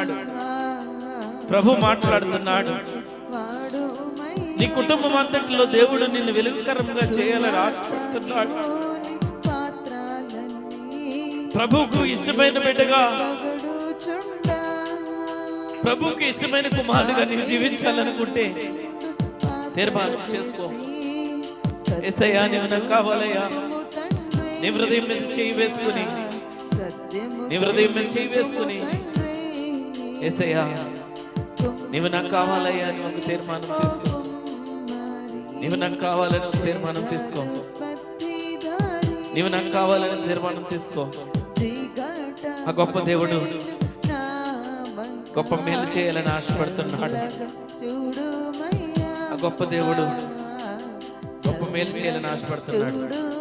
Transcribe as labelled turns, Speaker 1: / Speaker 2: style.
Speaker 1: మాట్లాడుతున్నాడు. ప్రభు మాట్లాడుతున్నాడు. నీ కుటుంబం అంతటిలో దేవుడు నిన్ను వెలుగుకరంగా చేయాలని ఆశపడుతున్నాడు. ప్రభువుకు ఇష్టమైన బిడ్డగా, ప్రభువుకి ఇష్టమైన కుమారుడిగా నీవు జీవించాలనుకుంటే తీర్మానం చేసుకో. యేసయ్యా నీవు నాకు కావాలయ్యా. నీ హృదయం మీద చేయి వేసుకుని, నీ హృదయం మీద చేయి వేసుకుని, యేసయ్యా నీవు నాకు కావాలయ్యా అని ఒక తీర్మానం తీసుకో. నీవు నాకు కావాలని ఒక తీర్మానం తీసుకో. నీవు నాకు కావాలని తీర్మానం తీసుకో. ఆ గొప్ప దేవుడు గొప్ప మేలు చేయాలని ఆశపడుతున్నాడు. ఆ గొప్ప దేవుడు గొప్ప మేలు చేయాలని ఆశపడుతున్నాడు.